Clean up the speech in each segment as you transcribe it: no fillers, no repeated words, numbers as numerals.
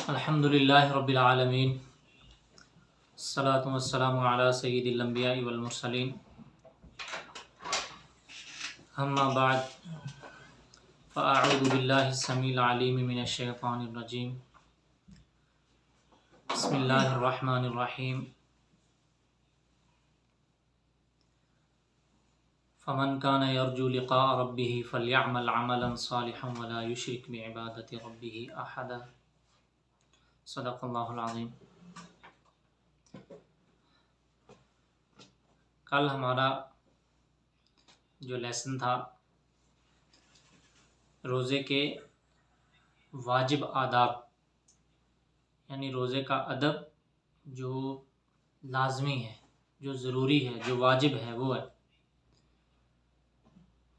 الحمدللہ رب العالمین، الصلاۃ والسلام علی سید الانبیاء والمرسلین، اما بعد فاعوذ باللہ السمیع العلیم من الشیطان الرجیم، بسم اللہ الرحمن الرحیم۔ فمن کان یرجو لقاء ربہ فلیعمل عملا صالحا ولا یشرک بعبادۃ ربہ احدا۔ صدق اللہ العظیم۔ کل ہمارا جو لیسن تھا روزے کے واجب آداب، یعنی روزے کا ادب جو لازمی ہے، جو ضروری ہے، جو واجب ہے وہ ہے،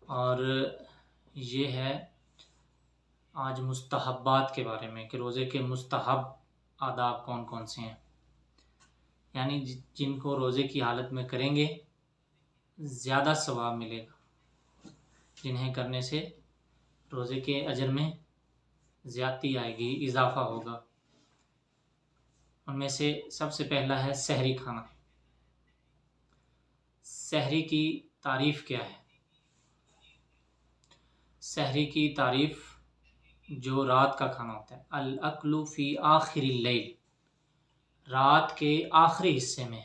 اور یہ ہے آج مستحبات کے بارے میں کہ روزے کے مستحب آداب کون کون سے ہیں، یعنی جن کو روزے کی حالت میں کریں گے زیادہ ثواب ملے گا، جنہیں کرنے سے روزے کے اجر میں زیادتی آئے گی، اضافہ ہوگا۔ ان میں سے سب سے پہلا ہے سحری کھانا۔ سحری کی تعریف کیا ہے؟ سحری کی تعریف جو رات کا کھانا ہوتا ہے، الاکل فی آخر اللیل، رات کے آخری حصے میں،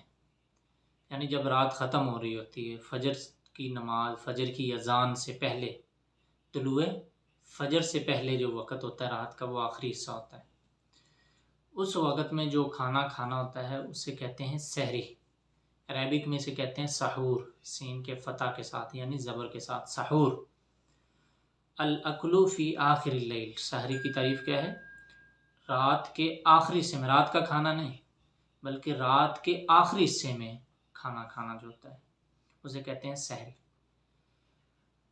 یعنی جب رات ختم ہو رہی ہوتی ہے، فجر کی نماز، فجر کی اذان سے پہلے، طلوع فجر سے پہلے جو وقت ہوتا ہے رات کا، وہ آخری حصہ ہوتا ہے۔ اس وقت میں جو کھانا کھانا ہوتا ہے اسے کہتے ہیں سحری، عربک میں اسے کہتے ہیں سحور، سین کے فتح کے ساتھ یعنی زبر کے ساتھ، سحور۔ الاکل فی آخر اللیل، سحری کی تعریف کیا ہے؟ رات کے آخری حصے میں، رات کا کھانا نہیں بلکہ رات کے آخری حصے میں کھانا کھانا جو ہوتا ہے اسے کہتے ہیں سحری۔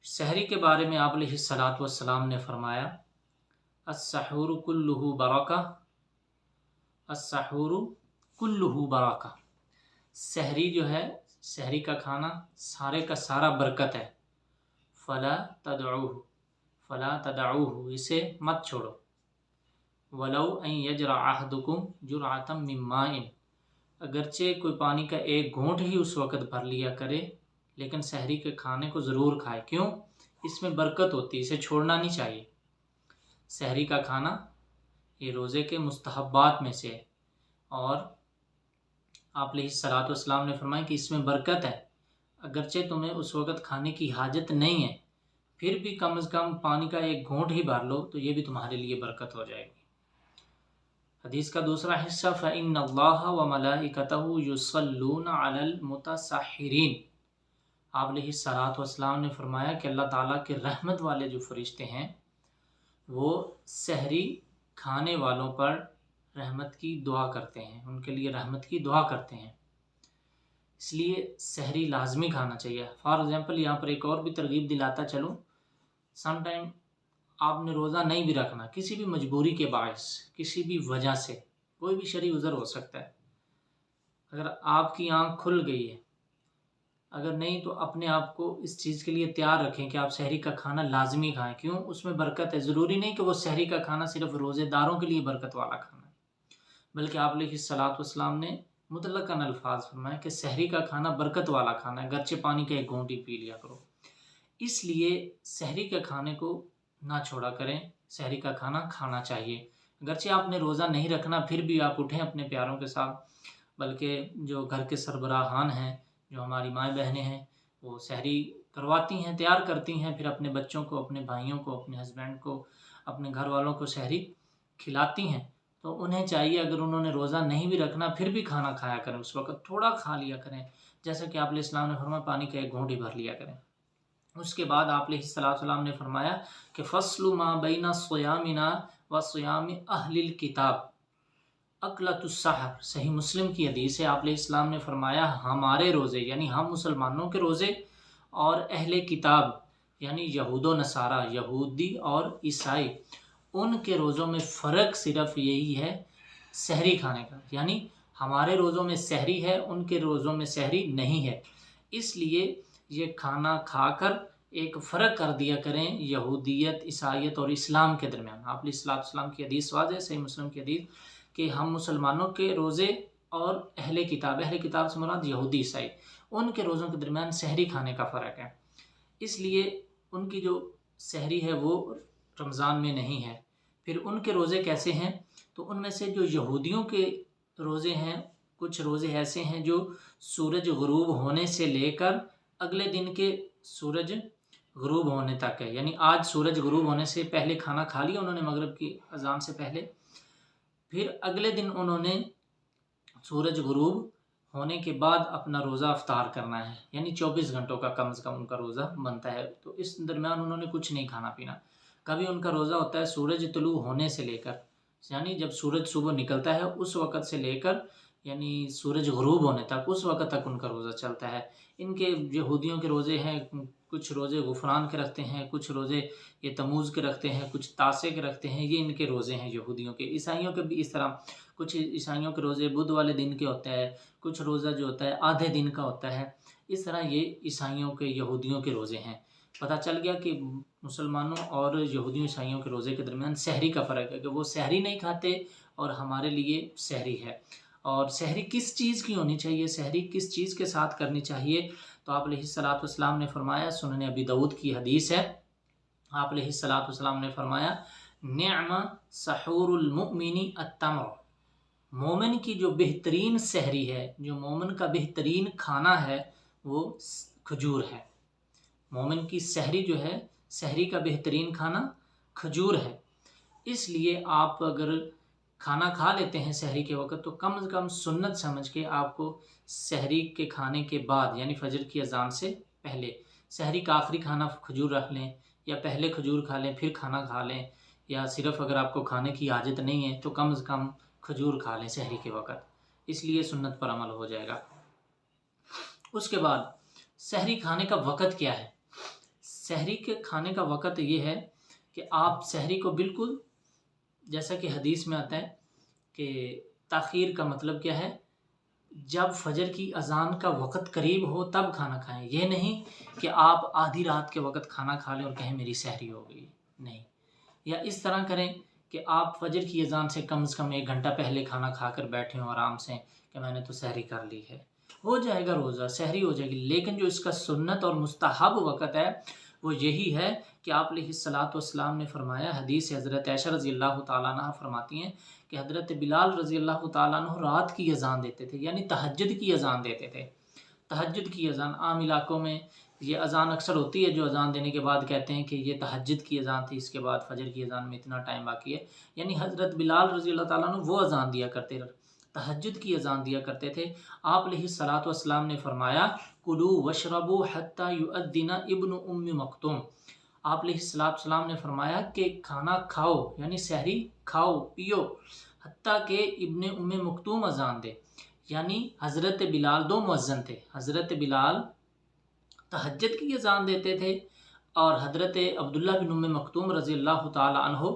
سحری کے بارے میں آپ علیہ الصلوۃ والسلام نے فرمایا، السحور کلہ برکہ، السحور کلہ برکہ، سحری جو ہے، سحری کا کھانا سارے کا سارا برکت ہے، فلا تدعوہ، فلا تدعوہ، اسے مت چھوڑو، ولو ان یجرع احدکم جرعۃ من ماء، اگرچہ کوئی پانی کا ایک گھونٹ ہی اس وقت بھر لیا کرے لیکن سحری کے کھانے کو ضرور کھائے، کیوں؟ اس میں برکت ہوتی ہے، اسے چھوڑنا نہیں چاہیے۔ سحری کا کھانا یہ روزے کے مستحبات میں سے ہے، اور آپ علیہ الصلوۃ والسلام نے فرمایا کہ اس میں برکت ہے، اگرچہ تمہیں اس وقت کھانے کی حاجت نہیں ہے پھر بھی کم از کم پانی کا ایک گھونٹ ہی بھر لو تو یہ بھی تمہارے لیے برکت ہو جائے گی۔ حدیث کا دوسرا حصہ، فَإِنَّ اللَّهَ وَمَلَائِكَتَهُ يُصَلُّونَ عَلَى الْمُتَسَحِّرِينَ، آپ علیہ الصلوۃ والسلام نے فرمایا کہ اللہ تعالیٰ کے رحمت والے جو فرشتے ہیں وہ سحری کھانے والوں پر رحمت کی دعا کرتے ہیں، ان کے لیے رحمت کی دعا کرتے ہیں، اس لیے سحری لازمی کھانا چاہیے۔ فار ایگزامپل یہاں پر ایک اور بھی ترغیب دلاتا چلوں، سم ٹائم آپ نے روزہ نہیں بھی رکھنا، کسی بھی مجبوری کے باعث، کسی بھی وجہ سے، کوئی بھی شرعی عذر ہو سکتا ہے، اگر آپ کی آنکھ کھل گئی ہے، اگر نہیں تو اپنے آپ کو اس چیز کے لیے تیار رکھیں کہ آپ سحری کا کھانا لازمی کھائیں، کیوں؟ اس میں برکت ہے۔ ضروری نہیں کہ وہ سحری کا کھانا صرف روزے داروں کے لیے برکت والا کھانا ہے، بلکہ آپ علیہ الصلوۃ والسلام نے مطلقاً الفاظ فرمایا کہ سحری کا کھانا برکت والا کھانا ہے، گرچہ پانی کا ایک گھونٹ ہی پی لیا کرو۔ اس لیے سحری کے کھانے کو نہ چھوڑا کریں، سحری کا کھانا کھانا چاہیے، اگرچہ آپ نے روزہ نہیں رکھنا پھر بھی آپ اٹھیں اپنے پیاروں کے ساتھ، بلکہ جو گھر کے سربراہان ہیں، جو ہماری مائیں بہنیں ہیں، وہ سحری کرواتی ہیں، تیار کرتی ہیں، پھر اپنے بچوں کو، اپنے بھائیوں کو، اپنے ہسبینڈ کو، اپنے گھر والوں کو سحری کھلاتی ہیں، تو انہیں چاہیے اگر انہوں نے روزہ نہیں بھی رکھنا پھر بھی کھانا کھایا کریں، اس وقت تھوڑا کھا لیا کریں، جیسا کہ آپ علیہ السلام نے فرمایا پانی کا ایک گھونٹ ہی بھر لیا کریں۔ اس کے بعد آپ علیہ السلام نے فرمایا کہ فصل ما بین صیامنا و صیام اہل الکتاب اکلۃ السحر، صحیح مسلم کی حدیث ہے، آپ علیہ السلام نے فرمایا ہمارے روزے یعنی ہم مسلمانوں کے روزے اور اہل کتاب یعنی یہود و نصارہ، یہودی اور عیسائی، ان کے روزوں میں فرق صرف یہی ہے سحری کھانے کا، یعنی ہمارے روزوں میں سحری ہے، ان کے روزوں میں سحری نہیں ہے، اس لیے یہ کھانا کھا کر ایک فرق کر دیا کریں یہودیت، عیسائیت اور اسلام کے درمیان۔ آپ علیہ السلام کی حدیث واضح، صحیح مسلم کی حدیث، کہ ہم مسلمانوں کے روزے اور اہل کتاب سے مراد یہودی عیسائی، ان کے روزوں کے درمیان سحری کھانے کا فرق ہے۔ اس لیے ان کی جو سحری ہے وہ رمضان میں نہیں ہے۔ پھر ان کے روزے کیسے ہیں؟ تو ان میں سے جو یہودیوں کے روزے ہیں، کچھ روزے ایسے ہیں جو سورج غروب ہونے سے لے کر اگلے دن کے سورج غروب ہونے تک ہے، یعنی آج سورج غروب ہونے سے پہلے کھانا کھا لیا انہوں نے مغرب کی اذان سے پہلے، پھر اگلے دن انہوں نے سورج غروب ہونے کے بعد اپنا روزہ افطار کرنا ہے، یعنی 24 گھنٹوں کا کم از کم ان کا روزہ بنتا ہے۔ تو اس درمیان انہوں نے کچھ نہیں کھانا پینا۔ کبھی ان کا روزہ ہوتا ہے سورج طلوع ہونے سے لے کر، یعنی جب سورج صبح نکلتا ہے اس وقت سے لے کر یعنی سورج غروب ہونے تک، اس وقت تک ان کا روزہ چلتا ہے۔ ان کے یہودیوں کے روزے ہیں، کچھ روزے غفران کے رکھتے ہیں، کچھ روزے یہ تموز کے رکھتے ہیں، کچھ تاسے کے رکھتے ہیں، یہ ان کے روزے ہیں یہودیوں کے۔ عیسائیوں کے بھی اس طرح، کچھ عیسائیوں کے روزے بدھ والے دن کے ہوتا ہے، کچھ روزہ جو ہوتا ہے آدھے دن کا ہوتا ہے۔ اس طرح یہ عیسائیوں کے یہودیوں کے روزے ہیں۔ پتہ چل گیا کہ مسلمانوں اور یہودیوں عیسائیوں کے روزے کے درمیان سحری کا فرق ہے، کہ وہ سحری نہیں کھاتے اور ہمارے لیے سحری ہے۔ اور سحری کس چیز کی ہونی چاہیے، سحری کس چیز کے ساتھ کرنی چاہیے؟ تو آپ علیہ السلام نے فرمایا، سنن ابی داؤد کی حدیث ہے، آپ علیہ السلام نے فرمایا نعم سحور المؤمن التمر، مومن کی جو بہترین سحری ہے، جو مومن کا بہترین کھانا ہے وہ کھجور ہے۔ مومن کی سحری جو ہے، سحری کا بہترین کھانا کھجور ہے۔ اس لیے آپ اگر کھانا کھا لیتے ہیں سحری کے وقت تو کم از کم سنت سمجھ کے آپ کو سحری کے کھانے کے بعد یعنی فجر کی اذان سے پہلے سحری کا آخری کھانا کھجور رکھ لیں، یا پہلے کھجور کھا لیں پھر کھانا کھا لیں، یا صرف اگر آپ کو کھانے کی عادت نہیں ہے تو کم از کم کھجور کھا لیں سحری کے وقت، اس لیے سنت پر عمل ہو جائے گا۔ اس کے بعد سحری کھانے کا وقت کیا ہے؟ سحری کے کھانے کا وقت یہ ہے کہ آپ سحری کو بالکل جیسا کہ حدیث میں آتا ہے کہ تاخیر کا مطلب کیا ہے، جب فجر کی اذان کا وقت قریب ہو تب کھانا کھائیں، یہ نہیں کہ آپ آدھی رات کے وقت کھانا کھا لیں اور کہیں میری سحری ہو گئی، نہیں۔ یا اس طرح کریں کہ آپ فجر کی اذان سے کم از کم 1 گھنٹہ پہلے کھانا کھا کر بیٹھے ہوں آرام سے کہ میں نے تو سحری کر لی ہے، ہو جائے گا روزہ، سحری ہو جائے گی۔ لیکن جو اس کا سنت اور مستحب وقت ہے وہ یہی ہے کہ آپ علیہ السلام نے فرمایا، حدیث حضرت عائشہ رضی اللہ تعالیٰ عنہ فرماتی ہیں کہ حضرت بلال رضی اللہ تعالیٰ عنہ رات کی اذان دیتے تھے، یعنی تہجد کی اذان دیتے تھے۔ تہجد کی اذان عام علاقوں میں یہ اذان اکثر ہوتی ہے جو اذان دینے کے بعد کہتے ہیں کہ یہ تہجد کی اذان تھی، اس کے بعد فجر کی اذان میں اتنا ٹائم باقی ہے، یعنی حضرت بلال رضی اللہ تعالیٰ عنہ وہ اذان دیا کرتے، تہجد کی اذان دیا کرتے تھے۔ آپ علیہ السلام نے فرمایا کلوا واشربوا حتی یؤذن ابن ام مکتوم، آپ علیہ السلام نے فرمایا کہ کھانا کھاؤ یعنی سحری کھاؤ پیو حتیٰ کہ ابن ام مکتوم اذان دے، یعنی حضرت بلال 2 مؤذن تھے، حضرت بلال تہجد کی اذان دیتے تھے اور حضرت عبداللہ بن ام مکتوم رضی اللہ تعالی عنہ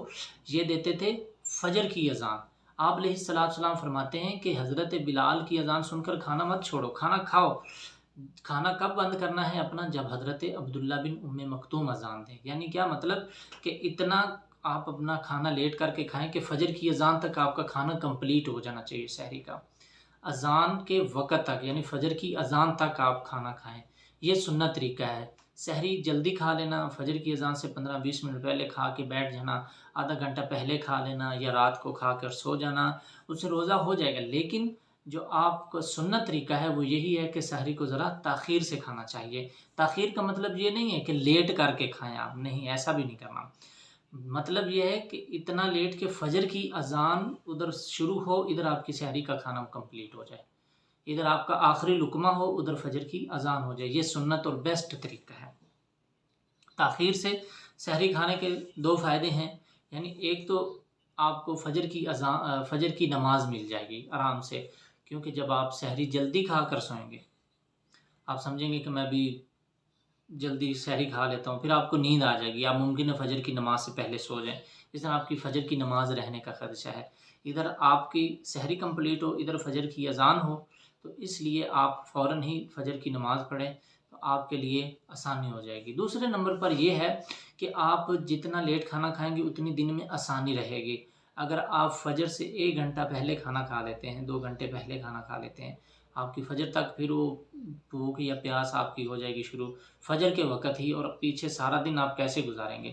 یہ دیتے تھے فجر کی اذان۔ آپ علیہ السلام فرماتے ہیں کہ حضرت بلال کی اذان سن کر کھانا مت چھوڑو، کھانا کھاؤ۔ کھانا کب بند کرنا ہے اپنا؟ جب حضرت عبداللہ بن ام مکتوم اذان دیں، یعنی کیا مطلب کہ اتنا آپ اپنا کھانا لیٹ کر کے کھائیں کہ فجر کی اذان تک آپ کا کھانا کمپلیٹ ہو جانا چاہیے سحری کا، اذان کے وقت تک یعنی فجر کی اذان تک آپ کھانا کھائیں، یہ سنت طریقہ ہے۔ سحری جلدی کھا لینا، فجر کی اذان سے 15-20 منٹ پہلے کھا کے بیٹھ جانا، آدھا گھنٹہ پہلے کھا لینا یا رات کو کھا کر سو جانا، اس سے روزہ ہو جائے گا۔ لیکن جو آپ کا سنت طریقہ ہے وہ یہی ہے کہ سحری کو ذرا تاخیر سے کھانا چاہیے۔ تاخیر کا مطلب یہ نہیں ہے کہ لیٹ کر کے کھائیں آپ، نہیں، ایسا بھی نہیں کرنا۔ مطلب یہ ہے کہ اتنا لیٹ کہ فجر کی اذان ادھر شروع ہو، ادھر آپ کی سحری کا کھانا کمپلیٹ ہو جائے، ادھر آپ کا آخری لقمہ ہو، ادھر فجر کی اذان ہو جائے، یہ سنت اور بیسٹ طریقہ ہے۔ تاخیر سے سحری کھانے کے 2 فائدے ہیں، یعنی ایک تو آپ کو فجر کی نماز مل جائے گی آرام سے، کیونکہ جب آپ سحری جلدی کھا کر سوئیں گے آپ سمجھیں گے کہ میں بھی جلدی سحری کھا لیتا ہوں، پھر آپ کو نیند آ جائے گی، آپ ممکن ہے فجر کی نماز سے پہلے سو جائیں، اس طرح آپ کی فجر کی نماز رہنے کا خدشہ ہے۔ ادھر آپ کی سحری کمپلیٹ ہو، ادھر فجر کی اذان ہو، تو اس لیے آپ فوراً ہی فجر کی نماز پڑھیں۔ تو آپ کے لیے آسانی ہو جائے گی۔ دوسرے نمبر پر یہ ہے کہ آپ جتنا لیٹ کھانا کھائیں گے اتنی دن میں آسانی رہے گی۔ اگر آپ فجر سے 1 گھنٹہ پہلے کھانا کھا لیتے ہیں، 2 گھنٹے پہلے کھانا کھا لیتے ہیں، آپ کی فجر تک پھر وہ بھوک یا پیاس آپ کی ہو جائے گی شروع فجر کے وقت ہی، اور پیچھے سارا دن آپ کیسے گزاریں گے؟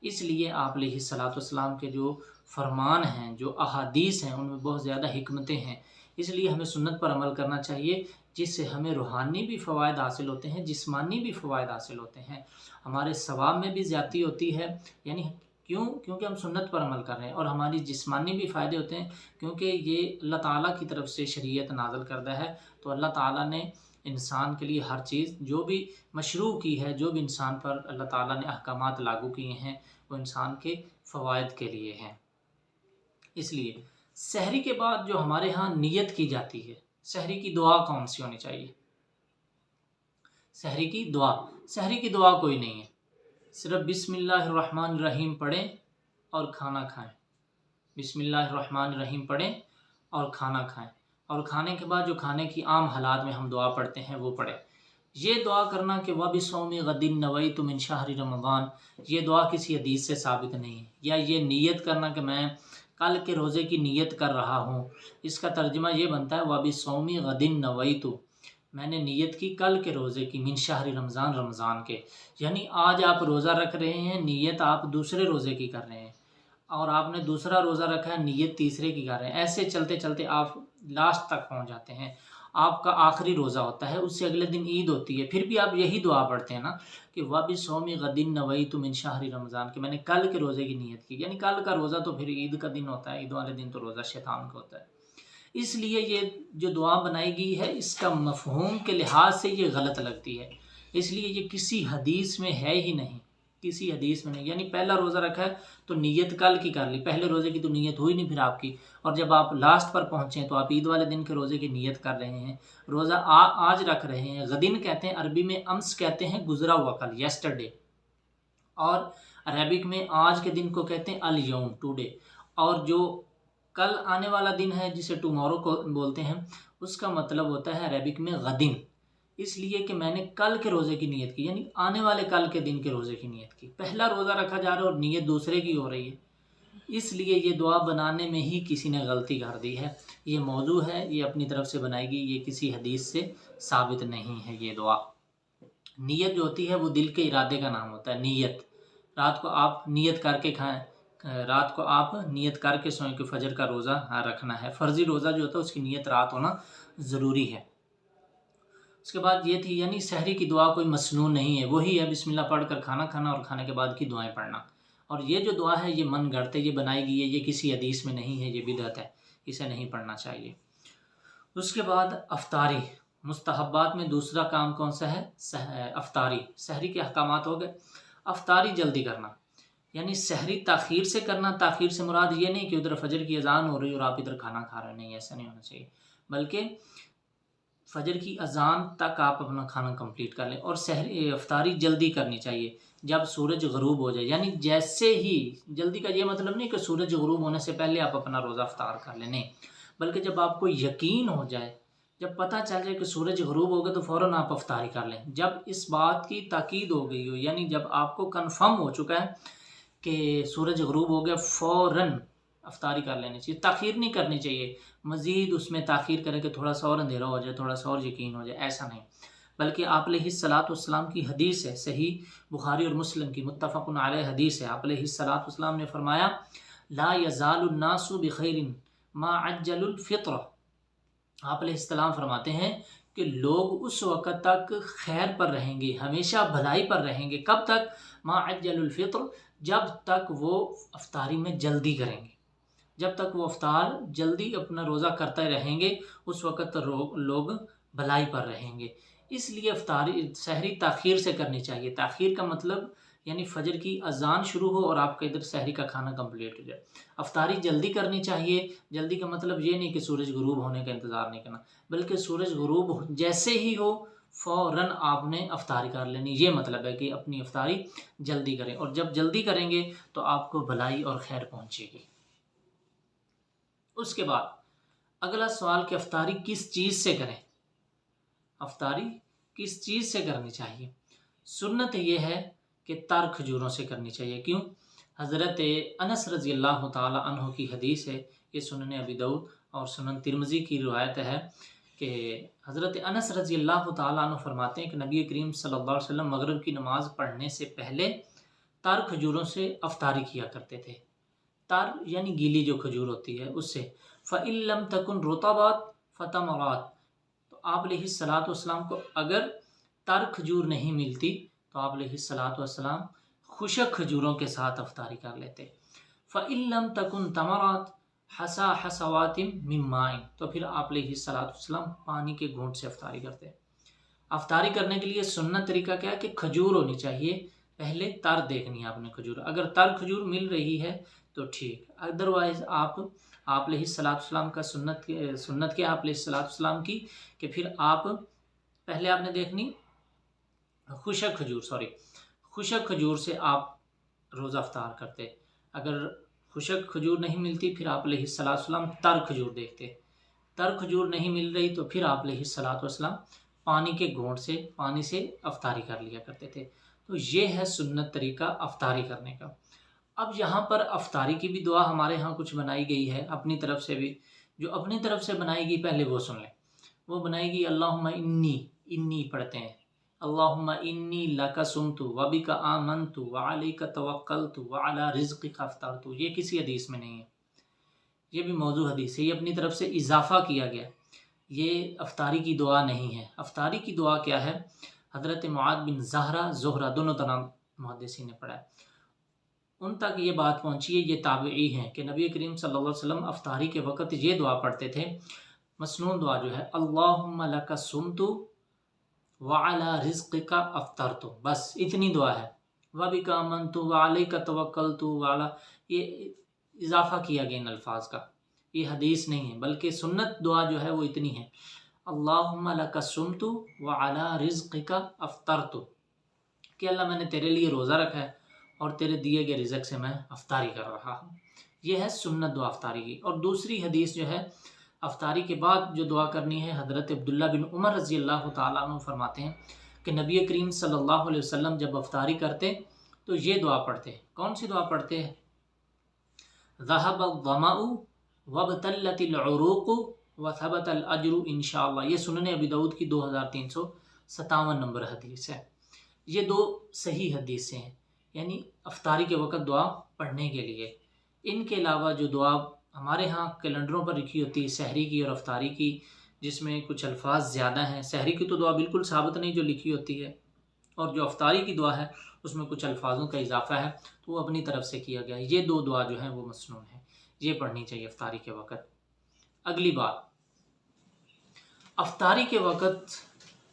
اس لیے آپ علیہ الصلوۃ والسلام کے جو فرمان ہیں، جو احادیث ہیں، ان میں بہت زیادہ حکمتیں ہیں۔ اس لیے ہمیں سنت پر عمل کرنا چاہیے، جس سے ہمیں روحانی بھی فوائد حاصل ہوتے ہیں، جسمانی بھی فوائد حاصل ہوتے ہیں، ہمارے ثواب میں بھی زیادتی ہوتی ہے، یعنی کیونکہ ہم سنت پر عمل کر رہے ہیں، اور ہماری جسمانی بھی فائدے ہوتے ہیں کیونکہ یہ اللہ تعالیٰ کی طرف سے شریعت نازل کردہ ہے۔ تو اللہ تعالیٰ نے انسان کے لیے ہر چیز جو بھی مشروع کی ہے، جو بھی انسان پر اللہ تعالیٰ نے احکامات لاگو کیے ہیں، وہ انسان کے فوائد کے لیے ہیں۔ اس لیے سحری کے بعد جو ہمارے ہاں نیت کی جاتی ہے، سحری کی دعا کون سی ہونی چاہیے؟ سحری کی دعا کوئی نہیں ہے، صرف بسم اللہ الرحمن الرحیم پڑھیں اور کھانا کھائیں۔ بسم اللہ الرحمن الرحیم پڑھیں اور کھانا کھائیں، اور کھانے کے بعد جو کھانے کی عام حالات میں ہم دعا پڑھتے ہیں وہ پڑھیں۔ یہ دعا کرنا کہ وَبِصَوْمِ غَدٍ نَوَيْتُ مِنْ شَهْرِ رمضان، یہ دعا کسی حدیث سے ثابت نہیں ہے۔ یا یہ نیت کرنا کہ میں کل کے روزے کی نیت کر رہا ہوں، اس کا ترجمہ یہ بنتا ہے وَبِصَوْمِ غَدٍ نَوَيْتُ، میں نے نیت کی کل کے روزے کی، من شہر رمضان، رمضان کے، یعنی آج آپ روزہ رکھ رہے ہیں، نیت آپ دوسرے روزے کی کر رہے ہیں، اور آپ نے دوسرا روزہ رکھا ہے، نیت تیسرے کی کر رہے ہیں۔ ایسے چلتے چلتے آپ لاسٹ تک پہنچ جاتے ہیں، آپ کا آخری روزہ ہوتا ہے، اس سے اگلے دن عید ہوتی ہے، پھر بھی آپ یہی دعا پڑھتے ہیں نا کہ وَبِصَوْمِ غَدٍ نَوَيْتُ مِنْ شَهْرِ رمضان، کہ میں نے کل کے روزے کی نیت کی، یعنی کل کا روزہ تو پھر عید کا دن ہوتا ہے، عید والے دن تو روزہ شیطان کا ہوتا ہے۔ اس لیے یہ جو دعا بنائی گئی ہے، اس کا مفہوم کے لحاظ سے یہ غلط لگتی ہے، اس لیے یہ کسی حدیث میں ہے ہی نہیں، کسی حدیث میں نہیں۔ یعنی پہلا روزہ رکھا ہے تو نیت کل کی کر لی، پہلے روزے کی تو نیت ہوئی نہیں پھر آپ کی، اور جب آپ لاسٹ پر پہنچے تو آپ عید والے دن کے روزے کی نیت کر رہے ہیں، روزہ آج رکھ رہے ہیں۔ غدین کہتے ہیں عربی میں، امس کہتے ہیں گزرا ہوا کل، یسٹرڈے، اور عربک میں آج کے دن کو کہتے ہیں الیوم، ٹوڈے، اور جو کل آنے والا دن ہے جسے ٹمورو کو بولتے ہیں، اس کا مطلب ہوتا ہے عربک میں غدن، اس لیے کہ میں نے کل کے روزے کی نیت کی، یعنی آنے والے کل کے دن کے روزے کی نیت کی۔ پہلا روزہ رکھا جا رہا ہے اور نیت دوسرے کی ہو رہی ہے، اس لیے یہ دعا بنانے میں ہی کسی نے غلطی کر دی ہے۔ یہ موضوع ہے، یہ اپنی طرف سے بنائی گئی، یہ کسی حدیث سے ثابت نہیں ہے۔ یہ دعا نیت جو ہوتی ہے وہ دل کے ارادے کا نام ہوتا ہے، نیت۔ رات کو آپ نیت کر کے کھائیں، رات کو آپ نیت کر کے سوئیں کہ فجر کا روزہ رکھنا ہے۔ فرضی روزہ جو ہوتا ہے اس کی نیت رات ہونا ضروری ہے۔ اس کے بعد یہ تھی، یعنی سحری کی دعا کوئی مسنون نہیں ہے، وہی ہے بسم اللہ پڑھ کر کھانا کھانا اور کھانے کے بعد کی دعائیں پڑھنا۔ اور یہ جو دعا ہے یہ من گھڑت ہے، یہ بنائی گئی ہے، یہ کسی حدیث میں نہیں ہے، یہ بدعت ہے، اسے نہیں پڑھنا چاہیے۔ اس کے بعد افطاری، مستحبات میں دوسرا کام کون سا ہے؟ افطاری۔ سحری کے احکامات ہو گئے، افطاری جلدی کرنا، یعنی سحری تاخیر سے کرنا۔ تاخیر سے مراد یہ نہیں کہ ادھر فجر کی اذان ہو رہی اور آپ ادھر کھانا کھا رہے ہیں، نہیں، ایسا نہیں ہونا چاہیے، بلکہ فجر کی اذان تک آپ اپنا کھانا کمپلیٹ کر لیں، اور افطاری جلدی کرنی چاہیے جب سورج غروب ہو جائے، یعنی جیسے ہی، جلدی کا یہ مطلب نہیں کہ سورج غروب ہونے سے پہلے آپ اپنا روزہ افطار کر لیں، نہیں، بلکہ جب آپ کو یقین ہو جائے، جب پتہ چل جائے کہ سورج غروب ہو گیا تو فوراً آپ افطاری کر لیں۔ جب اس بات کی تاکید ہو گئی ہو، یعنی جب آپ کو کنفرم ہو چکا ہے کہ سورج غروب ہو گیا، فوراً افطاری کر لینی چاہیے، تاخیر نہیں کرنی چاہیے، مزید اس میں تاخیر کرے کہ تھوڑا سا اور اندھیرا ہو جائے، تھوڑا سا اور یقین ہو جائے، ایسا نہیں، بلکہ آپ علیہ الصلوۃ والسلام کی حدیث ہے، صحیح بخاری اور مسلم کی متفق علیہ حدیث ہے، آپ علیہ الصلوۃ والسلام نے فرمایا لا یزال الناس بخیر ما عجل الفطر، آپ علیہ السلام فرماتے ہیں کہ لوگ اس وقت تک خیر پر رہیں گے، ہمیشہ بھلائی پر رہیں گے، کب تک؟ ما عجل الفطر، جب تک وہ افطاری میں جلدی کریں گے، جب تک وہ افطار جلدی اپنا روزہ کرتے رہیں گے، اس وقت لوگ بھلائی پر رہیں گے۔ اس لیے سحری تاخیر سے کرنی چاہیے۔ تاخیر کا مطلب یعنی فجر کی اذان شروع ہو اور آپ کا ادھر سحری کا کھانا کمپلیٹ ہو جائے۔ افطاری جلدی کرنی چاہیے، جلدی کا مطلب یہ نہیں کہ سورج غروب ہونے کا انتظار نہیں کرنا، بلکہ سورج غروب جیسے ہی ہو فوراً آپ نے افطاری کر لینی، یہ مطلب ہے کہ اپنی افطاری جلدی کریں، اور جب جلدی کریں گے تو آپ کو بھلائی اور خیر پہنچے گی۔ اس کے بعد اگلا سوال کہ افطاری کس چیز سے کریں؟ افطاری کس چیز سے کرنی چاہیے؟ سنت یہ ہے کہ تر کھجوروں سے کرنی چاہیے۔ کیوں؟ حضرت انس رضی اللہ تعالی عنہ کی حدیث ہے، یہ سنن ابی داؤد اور سنن ترمذی کی روایت ہے کہ حضرت انس رضی اللہ تعالی عنہ فرماتے ہیں کہ نبی کریم صلی اللہ علیہ وسلم مغرب کی نماز پڑھنے سے پہلے تر کھجوروں سے افطاری کیا کرتے تھے۔ تر یعنی گیلی جو کھجور ہوتی ہے اس سے۔ فَإِن لَمْ تَكُنْ رُطَبَاتٍ فَتَمْرَاتٍ، تو آپ علیہ الصلوۃ والسلام کو اگر تر کھجور نہیں ملتی تو آپ علیہ الصلوۃ والسلام خشک کھجوروں کے ساتھ افطاری کر لیتے۔ فَإِن لَمْ تَكُنْ تَمَرَاتٍ حَسَا حَسَوَاتٍ مِّن مَّاءٍ، تو پھر آپ علیہ الصلوۃ والسلام پانی کے گھونٹ سے افطاری کرتے۔ افطاری کرنے کے لیے سنت طریقہ کیا ہے کہ کھجور ہونی چاہیے، پہلے تر دیکھنی ہے آپ نے کھجور، اگر تر کھجور مل رہی ہے تو ٹھیک، ادروائز آپ علیہ الصلوۃ والسلام کا سنت کیا آپ علیہ الصلوۃ والسلام کی کہ پھر آپ پہلے آپ نے دیکھنی خشک کھجور سے آپ روزہ افطار کرتے۔ اگر خشک کھجور نہیں ملتی پھر آپ علیہ الصلوۃ والسلام تر کھجور دیکھتے، تر کھجور نہیں مل رہی تو پھر آپ علیہ الصلوۃ والسلام پانی کے گھونٹ سے پانی سے افطاری کر لیا کرتے تھے۔ تو یہ ہے سنت طریقہ افطاری کرنے کا۔ اب یہاں پر افطاری کی بھی دعا ہمارے ہاں کچھ بنائی گئی ہے اپنی طرف سے بھی، جو اپنی طرف سے بنائی گئی پہلے وہ سن لیں۔ وہ بنائی گئی اللہم انی پڑھتے ہیں، اللہم انی لک صمت وبک آمنت وعلیک توکلت وعلی رزقک افطرت، یہ کسی حدیث میں نہیں ہے، یہ بھی موضوع حدیث ہے، یہ اپنی طرف سے اضافہ کیا گیا، یہ افطاری کی دعا نہیں ہے۔ افطاری کی دعا کیا ہے؟ حضرت معاذ بن زہرہ دونوں طرح محدثین نے پڑھا ہے، ان تک یہ بات پہنچی ہے، یہ تابعی ہیں کہ نبی کریم صلی اللہ علیہ وسلم افطاری کے وقت یہ دعا پڑھتے تھے، مسنون دعا جو ہے، اللہم لک صمت وعلی رزقک افطرت، بس اتنی دعا ہے۔ وبک آمنت وعلیک توکلت وعلی، یہ اضافہ کیا گیا ان الفاظ کا، یہ حدیث نہیں ہے، بلکہ سنت دعا جو ہے وہ اتنی ہے، اللہم لک صمت وعلی رزقک افطرت، کہ اللہ میں نے تیرے لیے روزہ رکھا ہے اور تیرے دیے گئے رزق سے میں افطاری کر رہا ہوں، یہ ہے سنت دعا افطاری کی۔ اور دوسری حدیث جو ہے افطاری کے بعد جو دعا کرنی ہے، حضرت عبداللہ بن عمر رضی اللہ تعالیٰ عنہ فرماتے ہیں کہ نبی کریم صلی اللہ علیہ وسلم جب افطاری کرتے تو یہ دعا پڑھتے۔ کون سی دعا پڑھتے ہیں؟ ذهب الظمأ وابتلت العروق وثبت الاجر انشاءاللہ، یہ سنن ابی داؤد کی 2357 نمبر حدیث ہے۔ یہ دو صحیح حدیثیں ہیں، یعنی افطاری کے وقت دعا پڑھنے کے لیے۔ ان کے علاوہ جو دعا ہمارے ہاں کیلنڈروں پر لکھی ہوتی ہے سحری کی اور افطاری کی، جس میں کچھ الفاظ زیادہ ہیں، سحری کی تو دعا بالکل ثابت نہیں جو لکھی ہوتی ہے، اور جو افطاری کی دعا ہے اس میں کچھ الفاظوں کا اضافہ ہے تو وہ اپنی طرف سے کیا گیا ہے۔ یہ دو دعا جو ہیں وہ مسنون ہیں، یہ پڑھنی چاہیے افطاری کے وقت۔ اگلی بات، افطاری کے وقت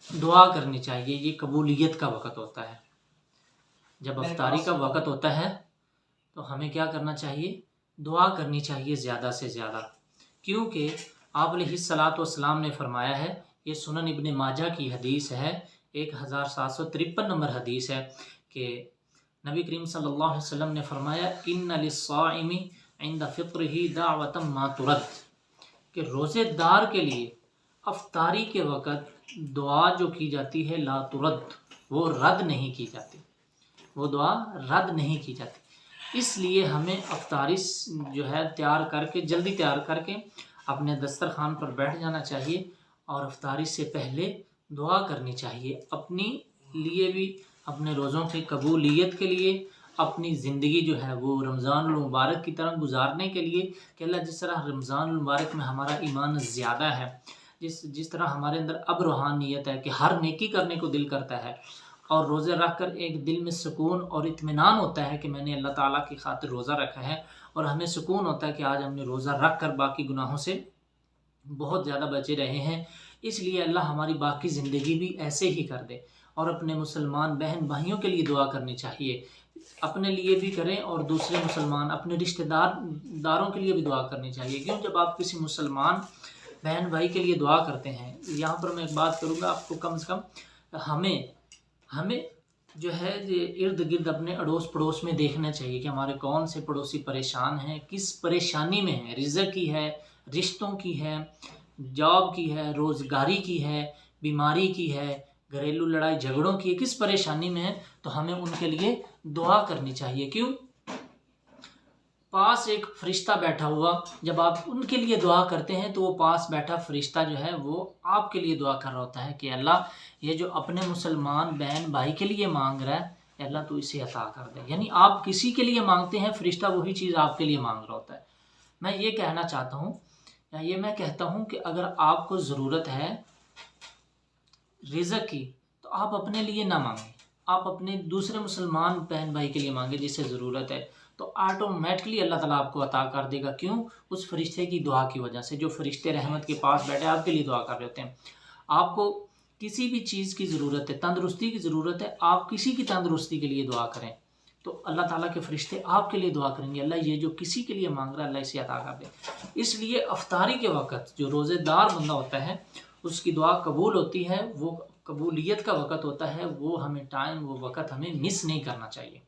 دعا کرنی چاہیے، یہ قبولیت کا وقت ہوتا ہے۔ جب افطاری کا وقت ہوتا ہے تو ہمیں کیا کرنا چاہیے؟ دعا کرنی چاہیے زیادہ سے زیادہ، کیونکہ آپ علیہ الصلوۃ والسلام نے فرمایا ہے، یہ سنن ابن ماجہ کی حدیث ہے، 1753 نمبر حدیث ہے، کہ نبی کریم صلی اللہ علیہ وسلم نے فرمایا ان للصائم عند فطرہ دعوۃ ما ترد، کہ روزے دار کے لیے افطاری کے وقت دعا جو کی جاتی ہے لا ترد، وہ رد نہیں کی جاتی، وہ دعا رد نہیں کی جاتی۔ اس لیے ہمیں افطاری جو ہے تیار کر کے، جلدی تیار کر کے اپنے دسترخوان پر بیٹھ جانا چاہیے اور افطاری سے پہلے دعا کرنی چاہیے، اپنی لیے بھی، اپنے روزوں کی قبولیت کے لیے، اپنی زندگی جو ہے وہ رمضان المبارک کی طرح گزارنے کے لیے، کہ اللہ جس طرح رمضان المبارک میں ہمارا ایمان زیادہ ہے، جس طرح ہمارے اندر اب روحانیت ہے کہ ہر نیکی کرنے کو دل کرتا ہے، اور روزے رکھ کر ایک دل میں سکون اور اطمینان ہوتا ہے کہ میں نے اللہ تعالیٰ کی خاطر روزہ رکھا ہے، اور ہمیں سکون ہوتا ہے کہ آج ہم نے روزہ رکھ کر باقی گناہوں سے بہت زیادہ بچے رہے ہیں۔ اس لیے اللہ ہماری باقی زندگی بھی ایسے ہی کر دے، اور اپنے مسلمان بہن بھائیوں کے لیے دعا کرنی چاہیے، اپنے لیے بھی کریں اور دوسرے مسلمان اپنے رشتہ داروں کے لیے بھی دعا کرنی چاہیے، کیوں جب آپ کسی مسلمان بہن بھائی کے لیے دعا کرتے ہیں، یہاں پر میں ایک بات کروں گا آپ کو، کم سے کم ہمیں جو ہے ارد گرد اپنے اڑوس پڑوس میں دیکھنا چاہیے کہ ہمارے کون سے پڑوسی پریشان ہیں، کس پریشانی میں ہیں، رزق کی ہے، رشتوں کی ہے، جاب کی ہے، روزگاری کی ہے، بیماری کی ہے، گھریلو لڑائی جھگڑوں کی کس پریشانی میں ہیں تو ہمیں ان کے لیے دعا کرنی چاہیے. کیوں؟ پاس ایک فرشتہ بیٹھا ہوا، جب آپ ان کے لیے دعا کرتے ہیں تو وہ پاس بیٹھا فرشتہ جو ہے وہ آپ کے لیے دعا کر رہا ہوتا ہے کہ اللہ یہ جو اپنے مسلمان بہن بھائی کے لیے مانگ رہا ہے، اے اللہ تو اسے عطا کر دے. یعنی آپ کسی کے لیے مانگتے ہیں، فرشتہ وہی چیز آپ کے لیے مانگ رہا ہوتا ہے. میں یہ کہنا چاہتا ہوں، یا یہ میں کہتا ہوں کہ اگر آپ کو ضرورت ہے رزق کی تو آپ اپنے لیے نہ مانگیں، آپ اپنے دوسرے مسلمان بہن بھائی کے لیے مانگیں جسے ضرورت ہے، تو آٹومیٹکلی اللہ تعالیٰ آپ کو عطا کر دے گا. کیوں؟ اس فرشتے کی دعا کی وجہ سے. جو فرشتے رحمت کے پاس بیٹھے آپ کے لیے دعا کر رہے ہوتے ہیں. آپ کو کسی بھی چیز کی ضرورت ہے، تندرستی کی ضرورت ہے، آپ کسی کی تندرستی کے لیے دعا کریں تو اللہ تعالیٰ کے فرشتے آپ کے لیے دعا کریں گے، اللہ یہ جو کسی کے لیے مانگ رہا ہے اللہ اسے عطا کر دے. اس لیے افطاری کے وقت جو روزے دار بندہ ہوتا ہے اس کی دعا قبول ہوتی ہے، وہ قبولیت کا وقت ہوتا ہے، وہ ہمیں ٹائم، وہ وقت ہمیں مس نہیں کرنا چاہیے.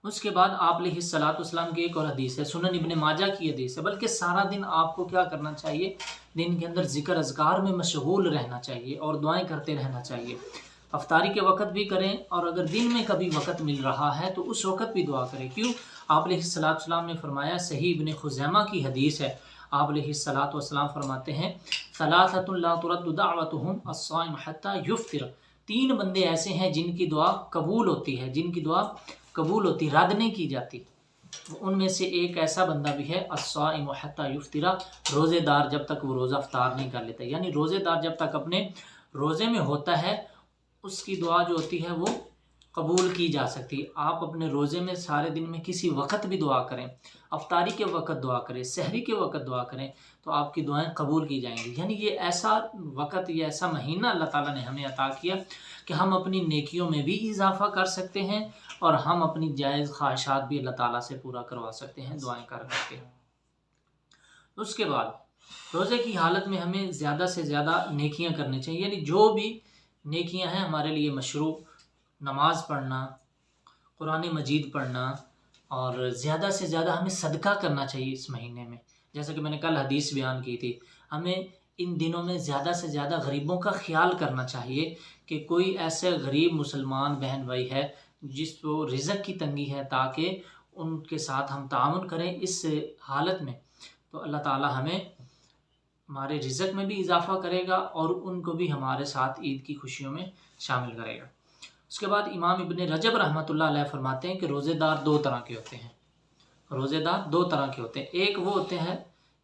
اس کے بعد آپ علیہ الصلوۃ والسلام کی ایک اور حدیث ہے، سنن ابن ماجہ کی حدیث ہے. بلکہ سارا دن آپ کو کیا کرنا چاہیے؟ دن کے اندر ذکر اذکار میں مشغول رہنا چاہیے اور دعائیں کرتے رہنا چاہیے. افطاری کے وقت بھی کریں، اور اگر دن میں کبھی وقت مل رہا ہے تو اس وقت بھی دعا کریں. کیوں؟ آپ علیہ الصلوۃ والسلام نے فرمایا، صحیح ابن خزیمہ کی حدیث ہے، آپ علیہ الصلوۃ والسلام فرماتے ہیں ثلاثۃ لا ترد دعوتهم الصائم حتى يفطر. 3 بندے ایسے ہیں جن کی دعا قبول ہوتی ہے، جن کی دعا قبول ہوتی، رد نہیں کی جاتی. ان میں سے ایک ایسا بندہ بھی ہے الصائم حتى يفطر، روزے دار جب تک وہ روزہ افطار نہیں کر لیتا. یعنی روزے دار جب تک اپنے روزے میں ہوتا ہے اس کی دعا جو ہوتی ہے وہ قبول کی جا سکتی. آپ اپنے روزے میں سارے دن میں کسی وقت بھی دعا کریں، افطاری کے وقت دعا کریں، سحری کے وقت دعا کریں تو آپ کی دعائیں قبول کی جائیں گی. یعنی یہ ایسا وقت، یہ ایسا مہینہ اللہ تعالیٰ نے ہمیں عطا کیا کہ ہم اپنی نیکیوں میں بھی اضافہ کر سکتے ہیں اور ہم اپنی جائز خواہشات بھی اللہ تعالیٰ سے پورا کروا سکتے ہیں دعائیں کر کے. اس کے بعد روزے کی حالت میں ہمیں زیادہ سے زیادہ نیکیاں کرنی چاہیے. یعنی جو بھی نیکیاں ہیں ہمارے لیے مشروع، نماز پڑھنا، قرآن مجید پڑھنا، اور زیادہ سے زیادہ ہمیں صدقہ کرنا چاہیے اس مہینے میں. جیسا کہ میں نے کل حدیث بیان کی تھی، ہمیں ان دنوں میں زیادہ سے زیادہ غریبوں کا خیال کرنا چاہیے کہ کوئی ایسے غریب مسلمان بہن بھائی ہے جس کو رزق کی تنگی ہے، تاکہ ان کے ساتھ ہم تعاون کریں اس حالت میں. تو اللہ تعالیٰ ہمیں ہمارے رزق میں بھی اضافہ کرے گا اور ان کو بھی ہمارے ساتھ عید کی خوشیوں میں شامل کرے گا. اس کے بعد امام ابن رجب رحمۃ اللہ علیہ فرماتے ہیں کہ روزے دار 2 طرح کے ہوتے ہیں. روزے دار 2 طرح کے ہوتے ہیں. ایک وہ ہوتے ہیں،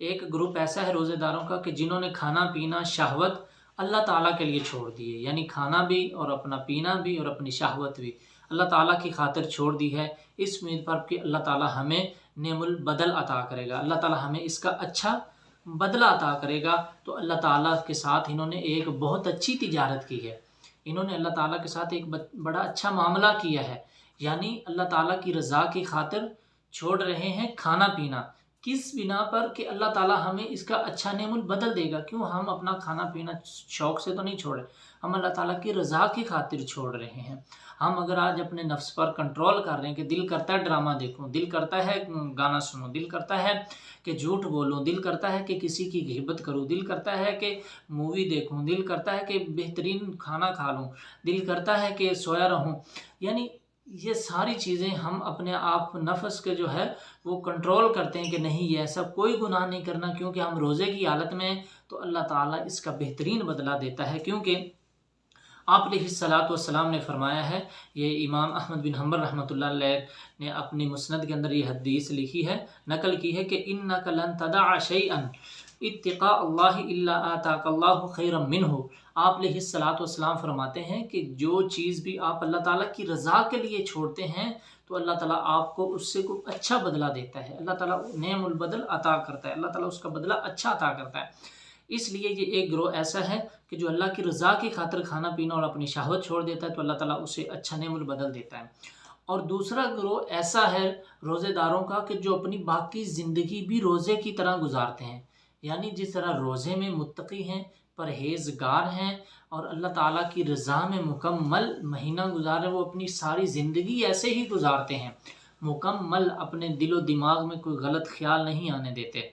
ایک گروپ ایسا ہے روزے داروں کا کہ جنہوں نے کھانا پینا شہوت اللہ تعالیٰ کے لیے چھوڑ دی ہے. یعنی کھانا بھی اور اپنا پینا بھی اور اپنی شہوت بھی اللہ تعالیٰ کی خاطر چھوڑ دی ہے، اس امید پر کہ اللہ تعالیٰ ہمیں نعم البدل عطا کرے گا، اللہ تعالیٰ ہمیں اس کا اچھا بدلہ عطا کرے گا. تو اللہ تعالیٰ کے ساتھ انہوں نے ایک بہت اچھی تجارت کی ہے، انہوں نے اللہ تعالیٰ کے ساتھ ایک بڑا اچھا معاملہ کیا ہے. یعنی اللہ تعالیٰ کی رضا کی خاطر چھوڑ رہے ہیں کھانا پینا، کس بنا پر کہ اللہ تعالیٰ ہمیں اس کا اچھا نعم البدل دے گا. کیوں؟ ہم اپنا کھانا پینا شوق سے تو نہیں چھوڑ رہے، ہم اللہ تعالیٰ کی رضا کی خاطر چھوڑ رہے ہیں. ہم اگر آج اپنے نفس پر کنٹرول کر رہے ہیں کہ دل کرتا ہے ڈرامہ دیکھوں، دل کرتا ہے گانا سنوں، دل کرتا ہے کہ جھوٹ بولوں، دل کرتا ہے کہ کسی کی غیبت کروں، دل کرتا ہے کہ مووی دیکھوں، دل کرتا ہے کہ بہترین کھانا کھا لوں، دل کرتا ہے کہ سویا رہوں. یعنی یہ ساری چیزیں ہم اپنے آپ نفس کے جو ہے وہ کنٹرول کرتے ہیں کہ نہیں یہ ایسا کوئی گناہ نہیں کرنا کیونکہ ہم روزے کی حالت میں ہیں، تو اللہ تعالیٰ اس کا بہترین بدلہ دیتا ہے. کیونکہ آپ علیہ الصلوۃ والسلام نے فرمایا ہے، یہ امام احمد بن حنبل رحمۃ اللہ علیہ نے اپنی مسند کے اندر یہ حدیث لکھی ہے، نقل کی ہے کہ انک لن تدع شیئا اتقاء اللہ الا آتاک اللہ خیرا منہ. آپ علیہ الصلوۃ والسلام فرماتے ہیں کہ جو چیز بھی آپ اللہ تعالیٰ کی رضا کے لیے چھوڑتے ہیں تو اللہ تعالیٰ آپ کو اس سے کوئی اچھا بدلہ دیتا ہے، اللہ تعالیٰ نعم البدل عطا کرتا ہے، اللہ تعالیٰ اس کا بدلہ اچھا عطا کرتا ہے. اس لیے یہ ایک گروہ ایسا ہے کہ جو اللہ کی رضا کی خاطر کھانا پینا اور اپنی شہوت چھوڑ دیتا ہے تو اللہ تعالیٰ اسے اچھا نعم البدل دیتا ہے. اور دوسرا گروہ ایسا ہے روزے داروں کا کہ جو اپنی باقی زندگی بھی روزے کی طرح گزارتے ہیں. یعنی جس طرح روزے میں متقی ہیں، پرہیزگار ہیں اور اللہ تعالیٰ کی رضا میں مکمل مہینہ گزارے، وہ اپنی ساری زندگی ایسے ہی گزارتے ہیں، مکمل اپنے دل و دماغ میں کوئی غلط خیال نہیں آنے دیتے.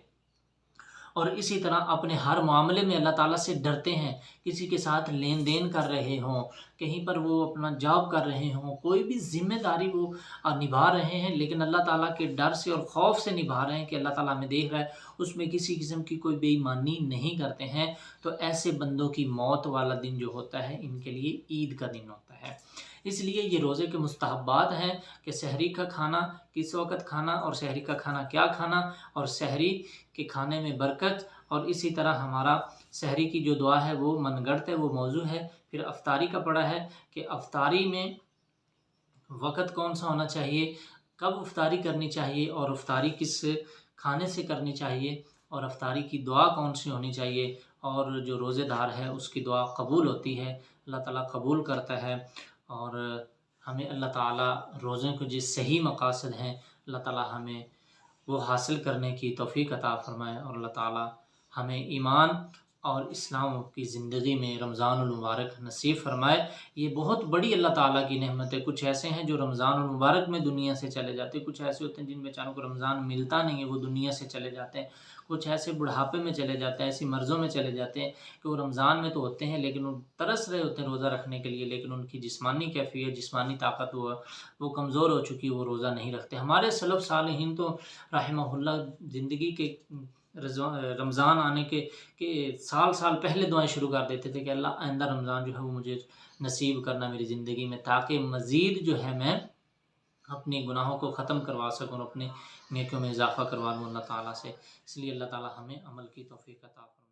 اور اسی طرح اپنے ہر معاملے میں اللہ تعالیٰ سے ڈرتے ہیں. کسی کے ساتھ لین دین کر رہے ہوں، کہیں پر وہ اپنا جاب کر رہے ہوں، کوئی بھی ذمہ داری وہ نبھا رہے ہیں، لیکن اللہ تعالیٰ کے ڈر سے اور خوف سے نبھا رہے ہیں کہ اللہ تعالیٰ ہمیں دیکھ رہا ہے، اس میں کسی قسم کی کوئی بے ایمانی نہیں کرتے ہیں. تو ایسے بندوں کی موت والا دن جو ہوتا ہے ان کے لیے عید کا دن ہوتا ہے. اس لیے یہ روزے کے مستحبات ہیں کہ سحری کا کھانا کس وقت کھانا، اور سحری کا کھانا کیا کھانا، اور سحری کے کھانے میں برکت. اور اسی طرح ہمارا سحری کی جو دعا ہے وہ من گڑت ہے، وہ موضوع ہے. پھر افطاری کا پڑا ہے کہ افطاری میں وقت کون سا ہونا چاہیے، کب افطاری کرنی چاہیے، اور افطاری کس کھانے سے کرنی چاہیے، اور افطاری کی دعا کون سی ہونی چاہیے. اور جو روزے دار ہے اس کی دعا قبول ہوتی ہے، اللہ تعالیٰ قبول کرتا ہے. اور ہمیں اللہ تعالیٰ روزوں کو جس صحیح مقاصد ہیں اللہ تعالیٰ ہمیں وہ حاصل کرنے کی توفیق عطا فرمائے. اور اللہ تعالیٰ ہمیں ایمان اور اسلام کی زندگی میں رمضان المبارک نصیب فرمائے. یہ بہت بڑی اللہ تعالیٰ کی نعمت ہے. کچھ ایسے ہیں جو رمضان المبارک میں دنیا سے چلے جاتے ہیں، کچھ ایسے ہوتے ہیں جن بیچاروں کو رمضان ملتا نہیں ہے، وہ دنیا سے چلے جاتے ہیں. کچھ ایسے بڑھاپے میں چلے جاتے ہیں، ایسی مرضوں میں چلے جاتے ہیں کہ وہ رمضان میں تو ہوتے ہیں لیکن وہ ترس رہے ہوتے ہیں روزہ رکھنے کے لیے، لیکن ان کی جسمانی کیفیت، جسمانی طاقت وہ کمزور ہو چکی، وہ روزہ نہیں رکھتے. ہمارے سلف صالحین تو رحمہ اللہ زندگی کے رمضان آنے کے سال پہلے دعائیں شروع کر دیتے تھے کہ اللہ آئندہ رمضان جو ہے وہ مجھے نصیب کرنا میری زندگی میں، تاکہ مزید جو ہے میں اپنے گناہوں کو ختم کروا سکوں اور اپنے نیکیوں میں اضافہ کروا لوں اللہ تعالیٰ سے. اس لیے اللہ تعالیٰ ہمیں عمل کی توفیق عطا فرمائے.